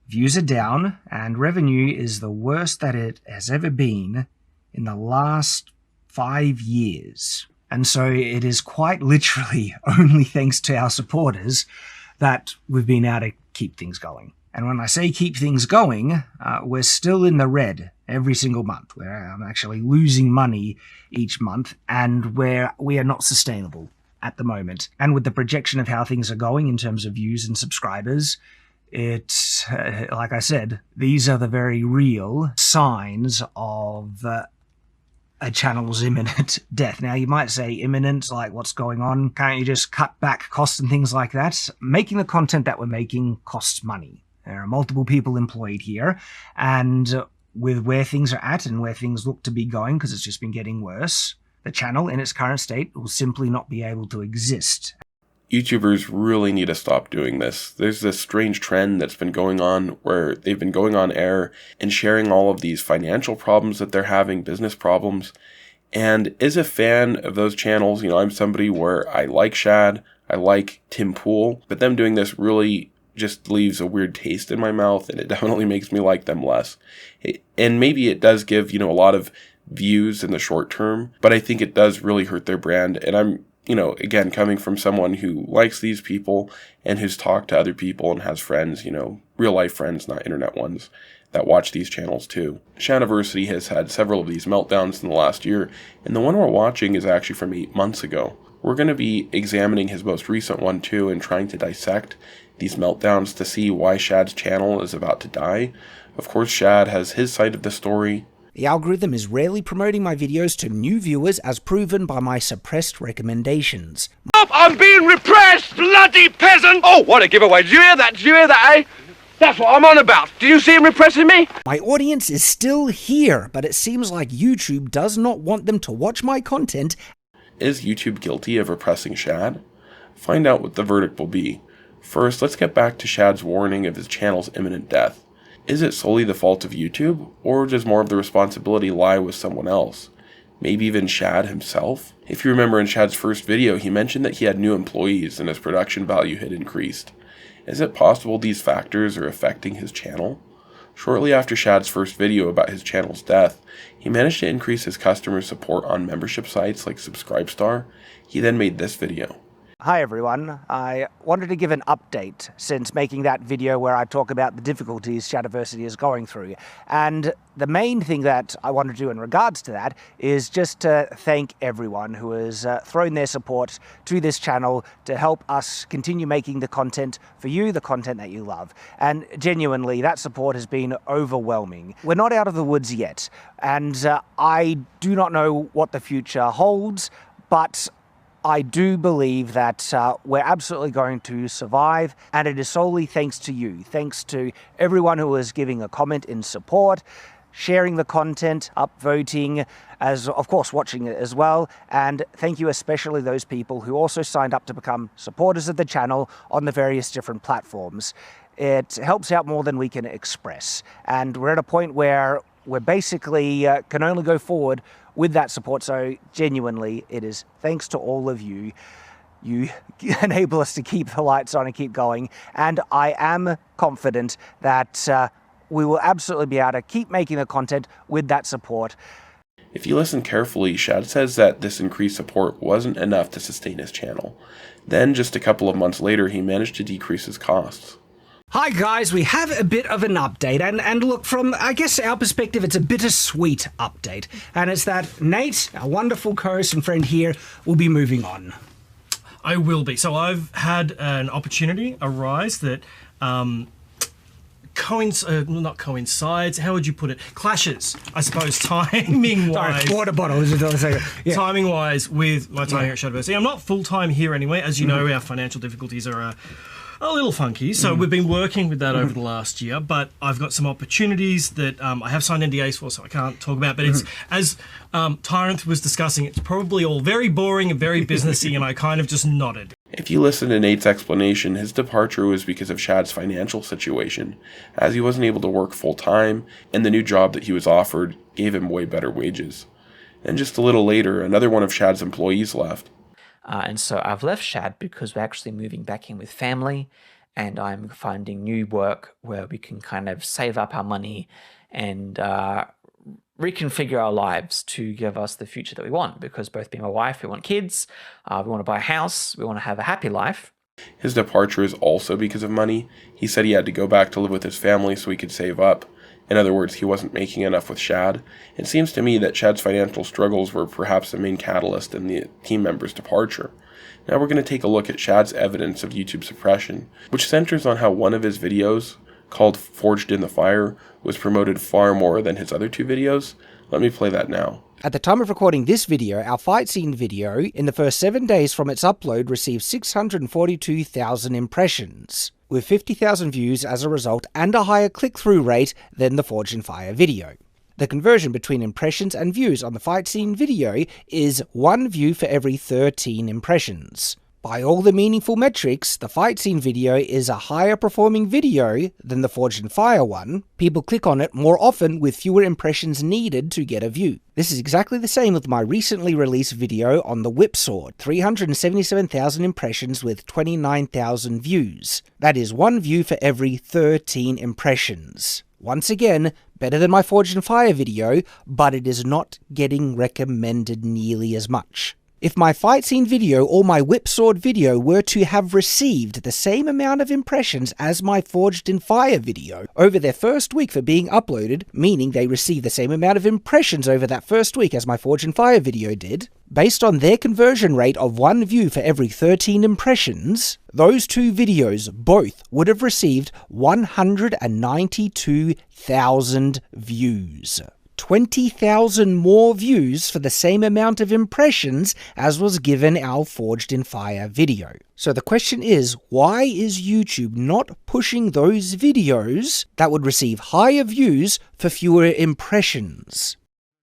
Views are down, and revenue is the worst that it has ever been in the last 5 years. And so it is quite literally only thanks to our supporters that we've been able to keep things going. And when I say keep things going, we're still in the red every single month. I'm actually losing money each month, and we are not sustainable at the moment. And with the projection of how things are going in terms of views and subscribers, it's, like I said, these are the very real signs of a channel's imminent death. Now, you might say imminent, like what's going on? Can't you just cut back costs and things like that? Making the content that we're making costs money. There are multiple people employed here, and with where things are at and where things look to be going, because it's just been getting worse, the channel in its current state will simply not be able to exist. YouTubers really need to stop doing this. There's this strange trend that's been going on where they've been going on air and sharing all of these financial problems that they're having, business problems. And as a fan of those channels, I'm somebody where I like Shad, I like Tim Pool, but them doing this really just leaves a weird taste in my mouth, and it definitely makes me like them less. And maybe it does give, a lot of views in the short term, but I think it does really hurt their brand. And I'm again, coming from someone who likes these people and who's talked to other people and has friends, real life friends, not internet ones, that watch these channels too. Shadiversity has had several of these meltdowns in the last year, and the one we're watching is actually from 8 months ago. We're going to be examining his most recent one too and trying to dissect these meltdowns to see why Shad's channel is about to die. Of course, Shad has his side of the story. The algorithm is rarely promoting my videos to new viewers as proven by my suppressed recommendations. I'm being repressed, bloody peasant! Oh, what a giveaway. Did you hear that? Did you hear that, eh? That's what I'm on about. Did you see him repressing me? My audience is still here, but it seems like YouTube does not want them to watch my content. Is YouTube guilty of repressing Shad? Find out what the verdict will be. First, let's get back to Shad's warning of his channel's imminent death. Is it solely the fault of YouTube, or does more of the responsibility lie with someone else? Maybe even Shad himself? If you remember in Shad's first video, he mentioned that he had new employees and his production value had increased. Is it possible these factors are affecting his channel? Shortly after Shad's first video about his channel's death, he managed to increase his customer support on membership sites like Subscribestar. He then made this video. Hi everyone, I wanted to give an update since making that video where I talk about the difficulties Shadiversity is going through. And the main thing that I want to do in regards to that is just to thank everyone who has thrown their support to this channel to help us continue making the content for you, the content that you love. And genuinely, that support has been overwhelming. We're not out of the woods yet, and I do not know what the future holds, but I do believe that we're absolutely going to survive, and it is solely thanks to you. Thanks to everyone who is giving a comment in support, sharing the content, upvoting, as of course watching it as well. And thank you especially those people who also signed up to become supporters of the channel on the various different platforms. It helps out more than we can express. And we're at a point where we're basically can only go forward with that support. So genuinely, it is thanks to all of you. You enable us to keep the lights on and keep going. And I am confident that we will absolutely be able to keep making the content with that support. If you listen carefully, Shad says that this increased support wasn't enough to sustain his channel. Then, just a couple of months later, he managed to decrease his costs. Hi guys, we have a bit of an update, and look, from, I guess, our perspective, it's a bittersweet update, and it's that Nate, our wonderful co-host and friend here, will be moving on. I will be. So I've had an opportunity arise that not coincides, how would you put it? Clashes, I suppose, timing-wise. Sorry, water bottle. Yeah. Timing-wise with my time here at Shadiversity. I'm not full-time here anyway. As you know, our financial difficulties are a little funky, so we've been working with that over the last year, but I've got some opportunities that I have signed NDAs for, so I can't talk about, but it's, as Tyrant was discussing, it's probably all very boring and very businessy, and I kind of just nodded. If you listen to Nate's explanation, his departure was because of Shad's financial situation, as he wasn't able to work full-time, and the new job that he was offered gave him way better wages. And just a little later, another one of Shad's employees left. And so I've left Shad because we're actually moving back in with family, and I'm finding new work where we can kind of save up our money and reconfigure our lives to give us the future that we want. Because both me and my wife, we want kids, we want to buy a house, we want to have a happy life. His departure is also because of money. He said he had to go back to live with his family so he could save up. In other words, he wasn't making enough with Shad. It seems to me that Shad's financial struggles were perhaps the main catalyst in the team member's departure. Now we're going to take a look at Shad's evidence of YouTube suppression, which centers on how one of his videos, called Forged in the Fire, was promoted far more than his other two videos. Let me play that now. At the time of recording this video, our fight scene video, in the first 7 days from its upload, received 642,000 impressions, with 50,000 views as a result and a higher click-through rate than the Forged in Fire video. The conversion between impressions and views on the fight scene video is 1 view for every 13 impressions. By all the meaningful metrics, the fight scene video is a higher performing video than the Forged in Fire one. People click on it more often with fewer impressions needed to get a view. This is exactly the same with my recently released video on the whip sword. 377,000 impressions with 29,000 views. That is 1 view for every 13 impressions. Once again, better than my Forged in Fire video, but it is not getting recommended nearly as much. If my fight scene video or my whip sword video were to have received the same amount of impressions as my Forged in Fire video over their first week for being uploaded, meaning they received the same amount of impressions over that first week as my Forged in Fire video did, based on their conversion rate of 1 view for every 13 impressions, those two videos both would have received 192,000 views. 20,000 more views for the same amount of impressions as was given our Forged in Fire video. So the question is, why is YouTube not pushing those videos that would receive higher views for fewer impressions?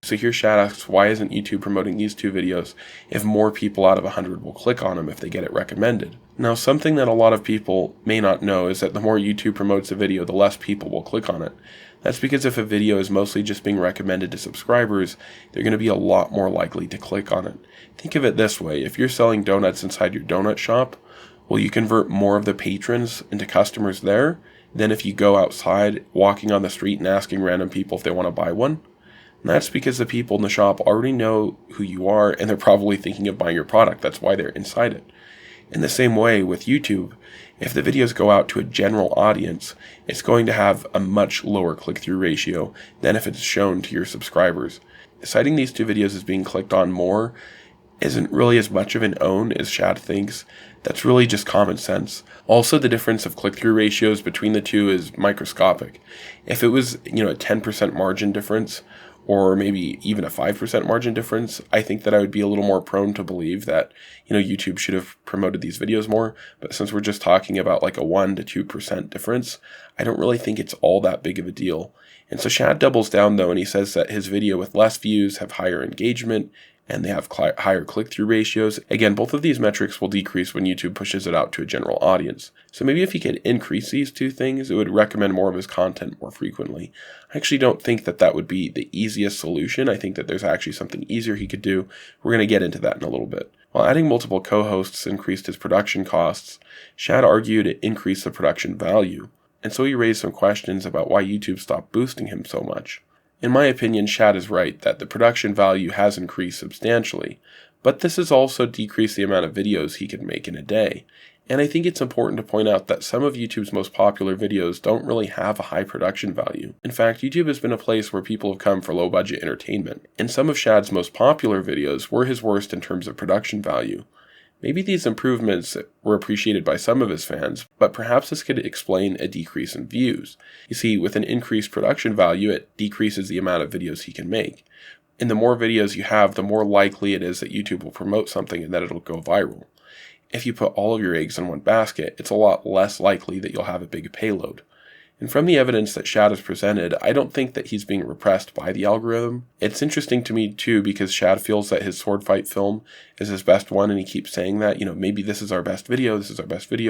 So here Shad asks, why isn't YouTube promoting these two videos if more people out of 100 will click on them if they get it recommended? Now, something that a lot of people may not know is that the more YouTube promotes a video, the less people will click on it. That's because if a video is mostly just being recommended to subscribers, they're going to be a lot more likely to click on it. Think of it this way, if you're selling donuts inside your donut shop, will you convert more of the patrons into customers there than if you go outside walking on the street and asking random people if they want to buy one? And that's because the people in the shop already know who you are and they're probably thinking of buying your product. That's why they're inside it. In the same way with YouTube, if the videos go out to a general audience, it's going to have a much lower click-through ratio than if it's shown to your subscribers. Citing these two videos as being clicked on more isn't really as much of an own as Shad thinks. That's really just common sense. Also, the difference of click-through ratios between the two is microscopic. If it was, a 10% margin difference, or maybe even a 5% margin difference, I think that I would be a little more prone to believe that, YouTube should have promoted these videos more. But since we're just talking about like a 1 to 2% difference, I don't really think it's all that big of a deal. And so Shad doubles down though, and he says that his video with less views have higher engagement, and they have higher click-through ratios. Again, both of these metrics will decrease when YouTube pushes it out to a general audience. So maybe if he could increase these two things, it would recommend more of his content more frequently. I actually don't think that that would be the easiest solution. I think that there's actually something easier he could do. We're going to get into that in a little bit. While adding multiple co-hosts increased his production costs, Shad argued it increased the production value. And so he raised some questions about why YouTube stopped boosting him so much. In my opinion, Shad is right that the production value has increased substantially, but this has also decreased the amount of videos he could make in a day. And I think it's important to point out that some of YouTube's most popular videos don't really have a high production value. In fact, YouTube has been a place where people have come for low-budget entertainment, and some of Shad's most popular videos were his worst in terms of production value. Maybe these improvements were appreciated by some of his fans, but perhaps this could explain a decrease in views. You see, with an increased production value, it decreases the amount of videos he can make. And the more videos you have, the more likely it is that YouTube will promote something and that it'll go viral. If you put all of your eggs in one basket, it's a lot less likely that you'll have a big payload. And from the evidence that Shad has presented, I don't think that he's being repressed by the algorithm. It's interesting to me too, because Shad feels that his sword fight film is his best one, and he keeps saying that, maybe this is our best video,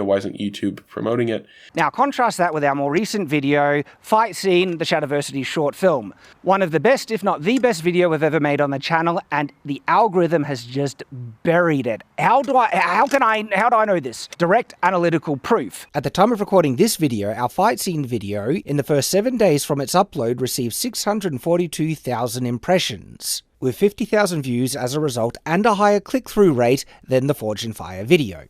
why isn't YouTube promoting it? Now contrast that with our more recent video, Fight Scene, the Shadiversity short film. One of the best, if not the best video we've ever made on the channel, and the algorithm has just buried it. How do I know this? Direct analytical proof. At the time of recording this video, our Fight Scene video, in the first 7 days from its upload, received 642,000 impressions, with 50,000 views as a result, and a higher click-through rate than the Forged in Fire video.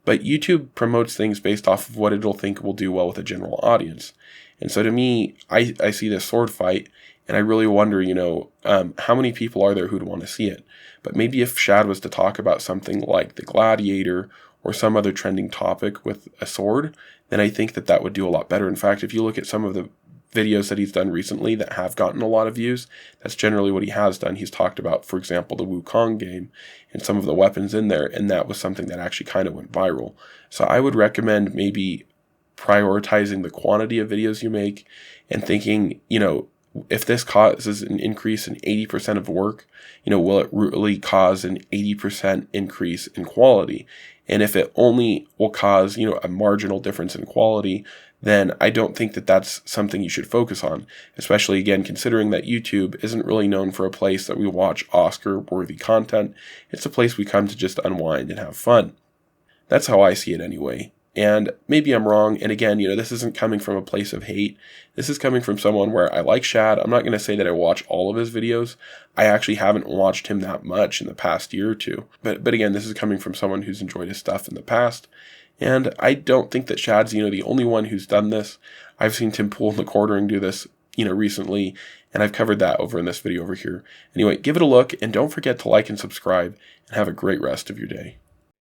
But YouTube promotes things based off of what it'll think will do well with a general audience. And so to me, I see this sword fight, and I really wonder, how many people are there who'd want to see it? But maybe if Shad was to talk about something like the Gladiator or some other trending topic with a sword, then I think that would do a lot better. In fact, if you look at some of the videos that he's done recently that have gotten a lot of views, that's generally what he has done. He's talked about, for example, the Wukong game and some of the weapons in there, and that was something that actually kind of went viral. So I would recommend maybe prioritizing the quantity of videos you make and thinking, if this causes an increase in 80% of work, will it really cause an 80% increase in quality? And if it only will cause, a marginal difference in quality, then I don't think that that's something you should focus on, especially, again, considering that YouTube isn't really known for a place that we watch Oscar-worthy content. It's a place we come to just unwind and have fun. That's how I see it anyway. And maybe I'm wrong, and again, this isn't coming from a place of hate. This is coming from someone where I like Shad. I'm not going to say that I watch all of his videos. I actually haven't watched him that much in the past year or two. But again, this is coming from someone who's enjoyed his stuff in the past. And I don't think that Shad's, the only one who's done this. I've seen Tim Pool and the Quartering do this, recently, and I've covered that over in this video over here. Anyway, give it a look, and don't forget to like and subscribe, and have a great rest of your day.